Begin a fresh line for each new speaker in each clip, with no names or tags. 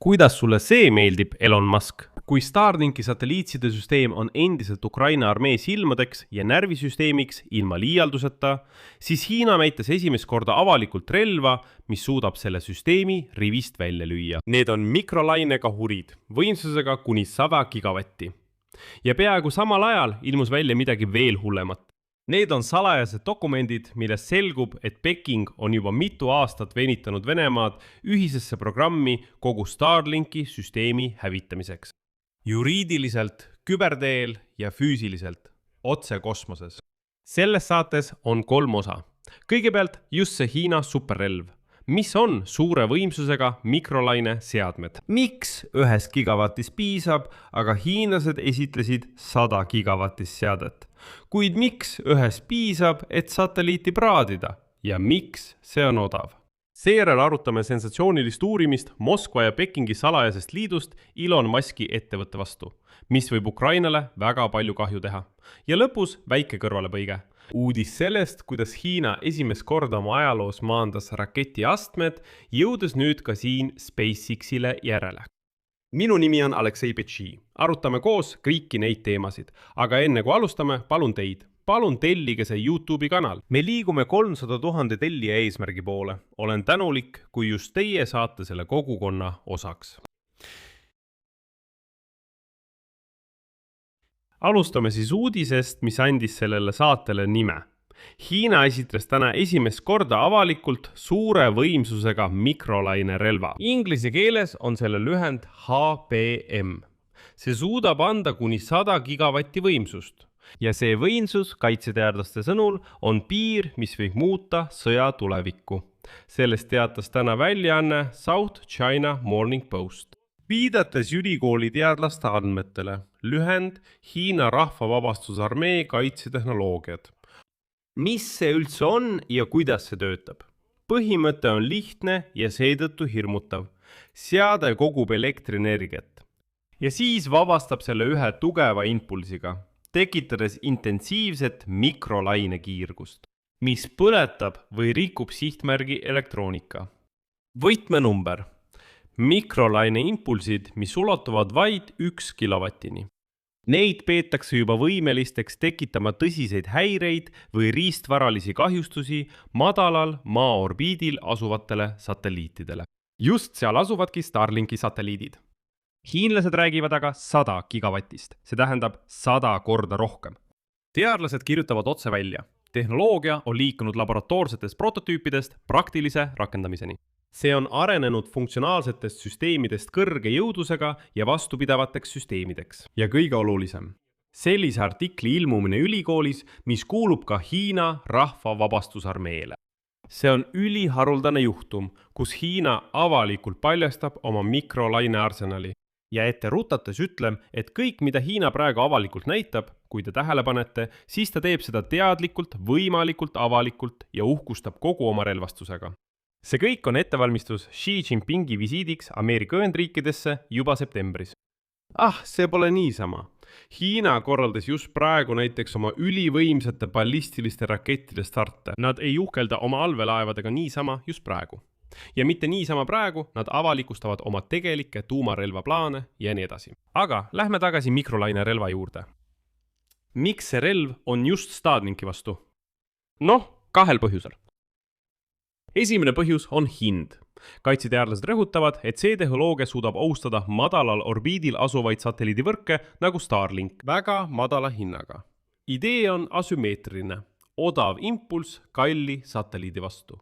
Kuidas sulle see meeldib, Elon Musk? Kui Starlinki satelliitsidesüsteem on endiselt Ukraina armee silmadeks ja närvisüsteemiks ilma liialduseta, siis Hiina näitas esimest korda avalikult relva, mis suudab selle süsteemi rivist välja lüüa. Need on mikrolainega hurid, võimsusega kuni 100 gigavatti. Ja peaaegu samal ajal ilmus välja midagi veel hullemat. Need on salajased dokumendid, millest selgub, et Peking on juba mitu aastat venitanud Venemaad ühisesse programmi kogu Starlinki süsteemi hävitamiseks. Juriidiliselt, küberteel ja füüsiliselt, otse kosmoses. Selles saates on 3 osa. Kõigepealt just see Hiina superrelv. Mis on suure võimsusega mikrolaine seadmed? Miks 1 gigavatis piisab, aga hiinlased esitlesid 100 gigavatis seadet? Kuid miks 1 piisab, et satelliiti praadida? Ja miks see on odav? Seejärel arutame sensatsioonilist uurimist Moskva ja Pekingi salajasest liidust Elon Muski ettevõtte vastu, mis võib Ukrainale väga palju kahju teha. Ja lõpus väike kõrvalepõige. Uudis sellest, kuidas Hiina esimest korda oma ajaloos maandas raketi astmed, jõudes nüüd ka siin SpaceXile järele. Minu nimi on Aleksei Petši. Arutame koos kõiki neid teemasid. Aga enne kui alustame, palun teid. Palun tellige see YouTube'i kanal. Me liigume 300 000 tellija eesmärgi poole. Olen tänulik, kui just teie saate selle kogukonna osaks. Alustame siis uudisest, mis andis sellele saatele nime. Hiina esitles täna esimest korda avalikult suure võimsusega mikrolaine relva. Inglise keeles on selle lühend HBM. See suudab anda kuni 100 gigavatti võimsust. Ja see võimsus kaitseteadlaste sõnul on piir, mis võib muuta sõja tulevikku. Sellest teatas täna väljaanne South China Morning Post. Viidates ülikooli teadlaste andmetele, lühend Hiina rahvavabastusarmee kaitsetehnoloogiad. Mis see üldse on ja kuidas see töötab? Põhimõte on lihtne ja seetõttu hirmutav. Seade kogub elektrienergiat. Ja siis vabastab selle ühe tugeva impulsiga, tekitades intensiivset mikrolaine kiirgust, mis põletab või rikub sihtmärgi elektroonika. Võtmenumber. Mikrolaine impulsid, mis ulatuvad vaid 1 kilovatini. Neid peetakse juba võimelisteks tekitama tõsiseid häireid või riistvaralisi kahjustusi madalal maa-orbiidil asuvatele satelliitidele. Just seal asuvadki Starlinki satelliidid. Hiinlased räägivad aga 100 gigavatist, see tähendab 100 korda rohkem. Teadlased kirjutavad otse välja. Tehnoloogia on liikunud laboratoorsetest prototüüpidest praktilise rakendamiseni. See on arenenud funktsionaalsetest süsteemidest kõrge jõudlusega ja vastupidavateks süsteemideks. Ja kõige olulisem. Sellise artikli ilmumine ülikoolis, mis kuulub ka Hiina rahvavabastusarmeele. See on üliharuldane juhtum, kus Hiina avalikult paljastab oma mikrolaine arsenali. Ja ette rutates ütlem, et kõik, mida Hiina praegu avalikult näitab, kui te tähele panete, siis ta teeb seda teadlikult, võimalikult avalikult ja uhkustab kogu oma relvastusega. See kõik on ettevalmistus Xi Jinpingi visiidiks Ameerika Ühendriikidesse juba septembris. See pole niisama. Hiina korraldas just praegu näiteks oma ülivõimsate ballistiliste rakettide starte. Nad ei uhkelda oma allveelaevadega niisama just praegu. Ja mitte niisama praegu, nad avalikustavad oma tegelikke tuumarelvaplaane ja nii edasi. Aga lähme tagasi mikrolaine relva juurde. Miks see relv on just Starlinki vastu? 2 põhjusel. Esimene põhjus on hind. Kaitseteadlased rõhutavad, et see tehnoloogia suudab ohustada madalal orbiidil asuvaid satelliidivõrke nagu Starlink väga madala hinnaga. Idee on asümmeetriline, odav impulss kalli satelliidi vastu.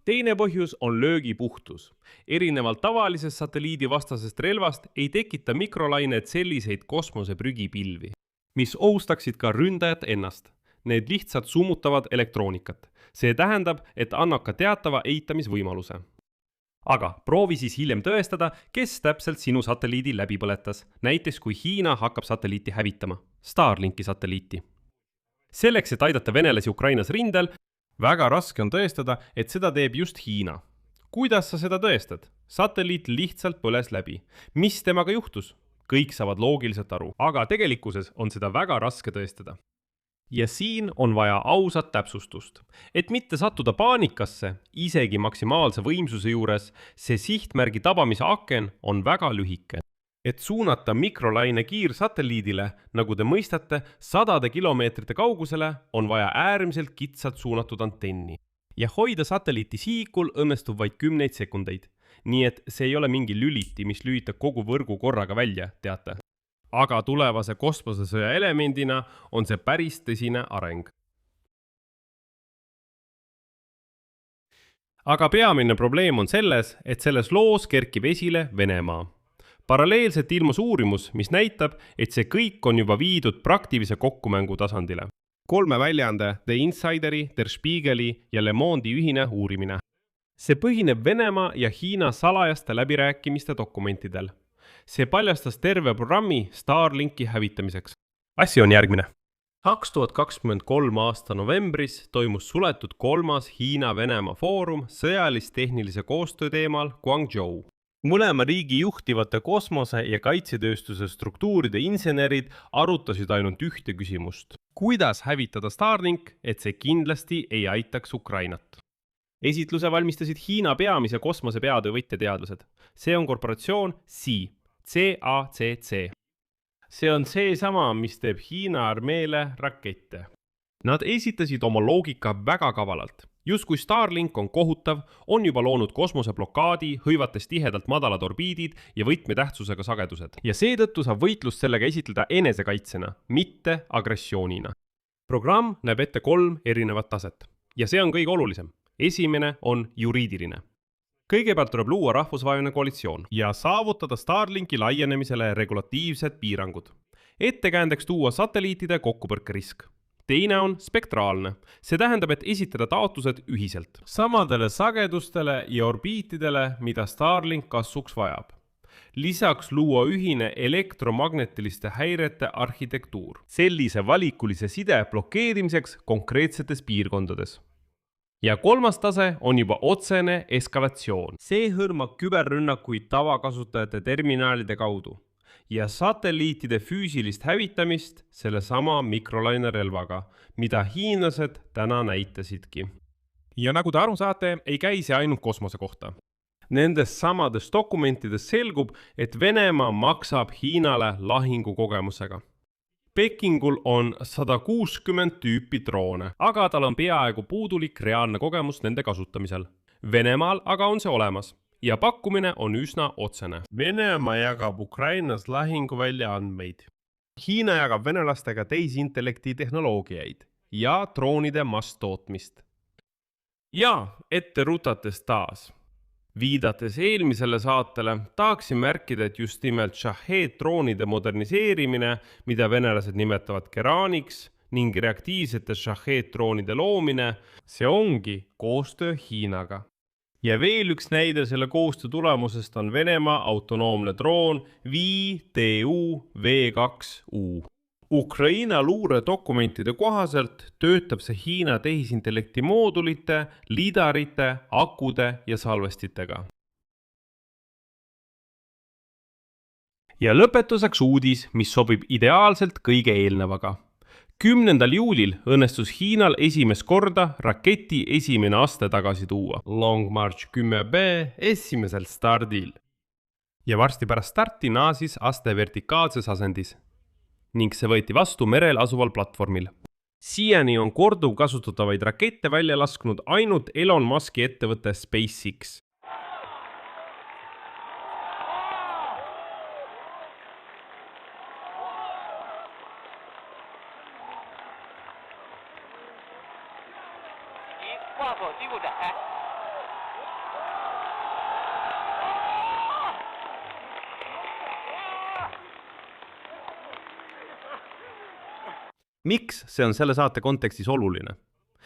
Teine põhjus on löögi puhtus. Erinevalt tavalisest satelliidi vastasest relvast ei tekita mikrolained selliseid kosmoseprügipilvi, mis ohustaksid ka ründajat ennast. Need lihtsalt summutavad elektroonikat. See tähendab, et annab ka teatava eitamisvõimaluse. Aga proovi siis hiljem tõestada, kes täpselt sinu satelliidi läbi põletas, näiteks kui Hiina hakkab satelliiti hävitama, Starlinki satelliiti. Selleks, et aidata venelasi Ukrainas rindel, väga raske on tõestada, et seda teeb just Hiina. Kuidas sa seda tõestad? Satelliit lihtsalt põles läbi. Mis temaga juhtus? Kõik saavad loogiliselt aru, aga tegelikkuses on seda väga raske tõestada. Ja siin on vaja ausat täpsustust. Et mitte sattuda paanikasse, isegi maksimaalse võimsuse juures, see sihtmärgi tabamise aken on väga lühike. Et suunata mikrolaine kiirsatelliidile, nagu te mõistate, 100 kilomeetrite kaugusele on vaja äärmiselt kitsalt suunatud antenni. Ja hoida satelliiti sihikul õnnestub vaid 10 sekundeid. Nii et see ei ole mingi lüliti, mis lülitab kogu võrgu korraga välja, teate. Aga tulevase kosmosesõja elemendina on see päris tõsine areng. Aga peamine probleem on selles, et selles loos kerkib esile Venemaa. Paralleelselt ilmus uurimus, mis näitab, et see kõik on juba viidud praktilise kokkumängu tasandile. 3 väljaande The Insideri, Der Spiegeli ja Le Monde'i ühine uurimine. See põhineb Venemaa ja Hiina salajaste läbirääkimiste dokumentidel. See paljastas terve programmi Starlinki hävitamiseks. Asi on järgmine. 2023 aasta novembris toimus suletud 3. Hiina-Venemaa foorum sõjalis-tehnilise koostöö teemal Guangzhou. Mõlema riigi juhtivate kosmose- ja kaitsetööstuse struktuuride insenerid arutasid ainult ühte küsimust. Kuidas hävitada Starlink, et see kindlasti ei aitaks Ukrainat? Esitluse valmistasid Hiina peamise kosmose peatöövõtja teadlased. See on korporatsioon CACC. See on seesama, mis teeb Hiina armeele rakette. Nad esitasid oma loogika väga kavalalt. Justkui Starlink on kohutav, on juba loonud kosmoseblokaadi, hõivates tihedalt madalad orbiidid ja võtmetähtsusega sagedused. Ja seetõttu saab võitlust sellega esitleda enesekaitsena, mitte agressioonina. Programm näeb ette 3 erinevat taset. Ja see on kõige olulisem. Esimene on juriidiline. Kõigepealt tuleb luua rahvusvaheline koalitsioon ja saavutada Starlinki laienemisele regulatiivsed piirangud. Ettekäändeks tuua satelliitide kokkupõrkerisk. Teine on spektraalne. See tähendab, et esitada taotlused ühiselt. Samadele sagedustele ja orbiitidele, mida Starlink kasvuks vajab. Lisaks luua ühine elektromagnetiliste häirete arhitektuur. Sellise valikulise side blokeerimiseks konkreetsetes piirkondades. Ja 3. tase on juba otsene eskalatsioon. See hõlmab küberrünnakuid tavakasutajate terminaalide kaudu ja satelliitide füüsilist hävitamist selle sama mikrolaine relvaga, mida hiinlased täna näitasidki. Ja nagu te aru saate, ei käi see ainult kosmose kohta. Nendes samades dokumentides selgub, et Venemaa maksab Hiinale lahingukogemusega. Pekingul on 160 tüüpi droone, aga tal on peaaegu puudulik reaalne kogemus nende kasutamisel. Venemaal aga on see olemas ja pakkumine on üsna otsene. Venemaa jagab Ukrainas lahinguvälja andmeid. Hiina jagab venelastega tehisintellekti tehnoloogiaid ja droonide masstootmist. Ja ette rutates taas. Viidates eelmisele saatele, tahaksin märkida, et just nimelt Shahed-droonide moderniseerimine, mida venelased nimetavad Keraniks, ning reaktiivsete Shahed-droonide loomine, see ongi koostöö Hiinaga. Ja veel üks näide selle koostöö tulemusest on Venemaa autonoomne droon VTU-V2U. Ukraina luuredokumentide kohaselt töötab see Hiina tehisintellekti moodulite, lidarite, akude ja salvestitega. Ja lõpetuseks uudis, mis sobib ideaalselt kõige eelnevaga. 10. juulil õnnestus Hiinal esimest korda raketi esimene aste tagasi tuua. Long March 10B esimesel stardil. Ja varsti pärast starti naasis aste vertikaalses asendis. Ning see võeti vastu merel asuval platvormil. Siiani on korduv kasutatavaid rakette välja lasknud ainult Elon Muski ettevõte SpaceX. Miks see on selle saate kontekstis oluline?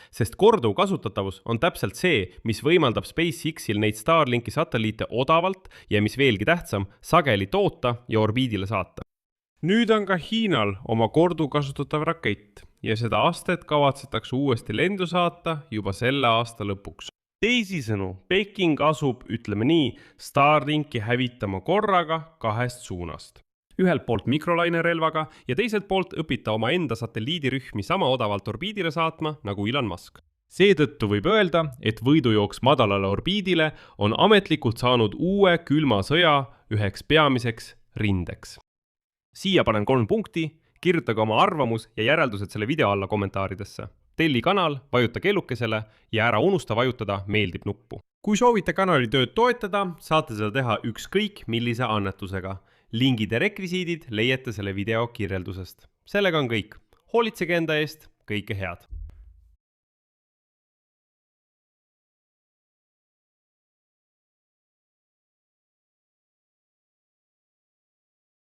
Sest korduv kasutatavus on täpselt see, mis võimaldab SpaceXil neid Starlinki satelliite odavalt ja mis veelgi tähtsam, sageli toota ja orbiidile saata. Nüüd on ka Hiinal oma korduv kasutatav rakett ja seda astet kavatsetakse uuesti lendu saata juba selle aasta lõpuks. Teisisõnu, Peking asub, ütleme nii, Starlinki hävitama korraga 2 suunast. ühelt poolt mikrolainerelvaga ja teiselt poolt õpib ta oma enda satelliidirühmi sama odavalt orbiidile saatma nagu Elon Musk. Seetõttu võib öelda, et võidujooks madalale orbiidile on ametlikult saanud uue külma sõja üheks peamiseks rindeks. Siia panen 3 punkti, kirjutage oma arvamus ja järeldused selle video alla kommentaaridesse. Telli kanal, vajuta kellukesele ja ära unusta vajutada meeldib nuppu. Kui soovite kanali tööd toetada, saate seda teha ükskõik millise annetusega. Lingid ja rekvisiidid leiate selle video kirjeldusest. Sellega on kõik. Hoolitsege enda eest, kõike head!